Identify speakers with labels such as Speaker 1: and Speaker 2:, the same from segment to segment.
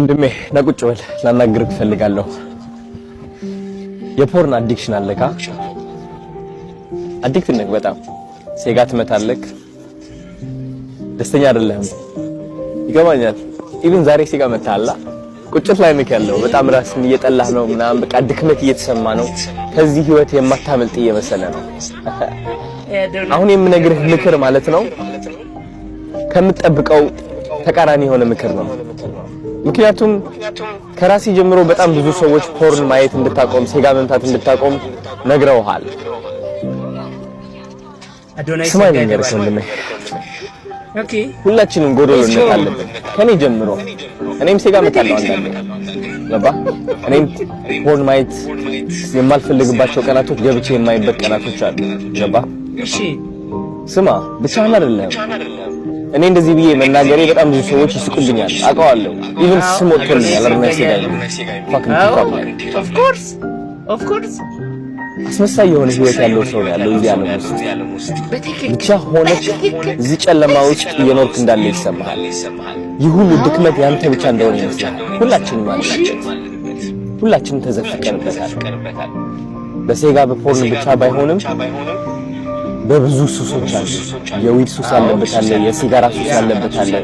Speaker 1: እንደሜ ነቁጭ በል ላናግርህ ፈልጋለሁ። የፖርን አዲክሽን አለካ? አዲክት ነህ በጣም ሴጋ ትመታለህ። ደስተኛ አይደለህም ይገባኛል። ኢቭን ዛሬ ሴጋ መታላ ቁጭት ላይ ነህ ያለው በጣም ራስን እየጠላህ ነው ምናምን በቃ ድክመት እየተሰማ ነው። ከዚህ ህይወት የማታመልጥ እየመሰለ ነው። አሁን የምነግርህ ምክር ማለት ነው ከምትጠብቀው ተቃራኒ የሆነ ምክር ነው። ምክንያቱም ከራሲ ጀምሮ በጣም ብዙ ሰዎች ፖርን ማየት እንድታቆም ሴጋ መምታት እንድታቆም ነግረውሃል። ስማኝ ነገር ወንድሜ፣ ኦኬ ሁላችንም ጎዶሎነት አለብን ከኔ ጀምሮ። እኔም ሴጋ መታለሁ አንዳንዴ ለባ እኔም ፖርን ማየት የማልፈልግባቸው ቀናቶች ገብቼ የማይበት ቀናቶች አሉ ለባ። እሺ ስማ ብቻህን አይደለም። እኔ እንደዚህ ብዬ መናገሬ በጣም ብዙ ሰዎች ይስቁልኛል አውቀዋለሁ። ኢቭን ስም ወጥቶልኛል አርነሴጋይ ፋክን ኦፍ ኮርስ አስመሳይ የሆነ ህይወት ያለው ሰው ነው ያለው እዚህ ዓለም ውስጥ። ብቻ ሆነህ እዚህ ጨለማ ውስጥ እየኖርክ እንዳለ ይሰማሃል። ይህ ሁሉ ድክመት ያንተ ብቻ እንደሆነ ይመስላል። ሁላችንም ማለት ሁላችንም ተዘፍቀንበታል። በሴጋ በፖርን ብቻ ባይሆንም በብዙ ሱሶች አሉ። የዊድ ሱስ ያለበት አለ፣ የሲጋራ ሱስ ያለበት አለ፣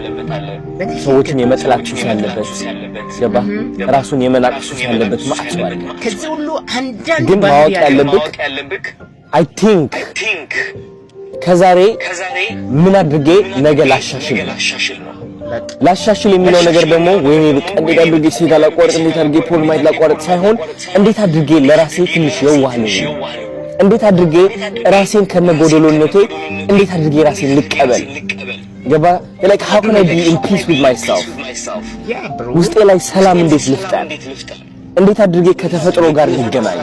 Speaker 1: ሰዎችን የመጥላት ሱስ ያለበት ገባ፣ ራሱን የመናቅ ሱስ ያለበት ማለት ነው።
Speaker 2: ከዚህ ሁሉ አንዳንድ
Speaker 1: ግን ማወቅ ያለብህ አይ ቲንክ ከዛሬ ምን አድርጌ ነገ ላሻሽል ነው። ላሻሽል የሚለው ነገር ደግሞ ወይኔ በቃ እንዴት አድርጌ ሲጋ ላቋርጥ፣ እንዴት አድርጌ ፖል ማይት ላቋርጥ ሳይሆን እንዴት አድርጌ ለራሴ ትንሽ የዋህ ነኝ፣ እንዴት አድርጌ ራሴን ከነጎደሎነቴ እንዴት አድርጌ ራሴን ልቀበል ገባ። like how can I be in peace with myself? ውስጤ ላይ ሰላም እንዴት ልፍጠር? እንዴት አድርጌ ከተፈጥሮ ጋር ልገናኝ?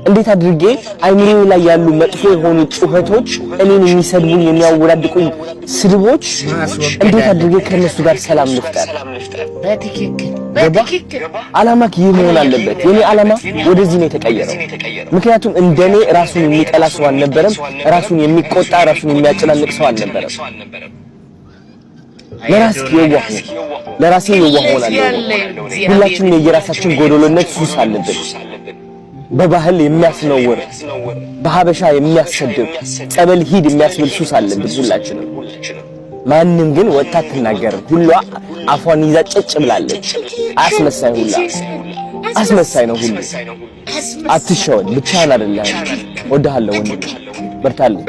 Speaker 1: እንዴት አድርጌ አይምሮዬ ላይ ያሉ መጥፎ የሆኑ ጩኸቶች፣ እኔን የሚሰድቡኝ የሚያወዳድቁኝ ስድቦች እንዴት አድርጌ ከነሱ ጋር ሰላም ልፍጠር? በትክክል ዓላማክ ይህ መሆን አለበት። የኔ ዓላማ ወደዚህ ነው የተቀየረው። ምክንያቱም እንደኔ ራሱን የሚጠላ ሰው አልነበረም፣ ራሱን የሚቆጣ ራሱን የሚያጨናንቅ ሰው አልነበረም። ለራሴ የዋህ ሆናለሁ። ሁላችንም የየራሳችን ጎዶሎነት ሱስ አለብን። በባህል የሚያስነውር በሀበሻ የሚያሰድብ ጸበል ሂድ የሚያስብል ሱስ አለብን ሁላችንም። ማንም ግን ወጣ አትናገርም። ሁሉ አፏን ይዛ ጨጭ ብላለች። አስመሳይ ነው ሁሉ። አትሸወድ፣ ብቻህን አይደለም። ወደሃለሁ ወንድም፣ በርታለሁ።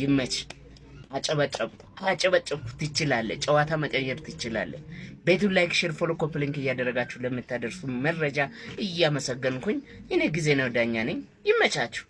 Speaker 2: ይመች። አጨበጨብኩ። ትችላለህ፣ ጨዋታ መቀየር ትችላለህ። ቤቱን ላይክ፣ ሼር፣ ፎሎ፣ ኮፒ ሊንክ እያደረጋችሁ ለምታደርሱ መረጃ እያመሰገንኩኝ እኔ ጊዜ ነው ዳኛ ነኝ። ይመቻችሁ።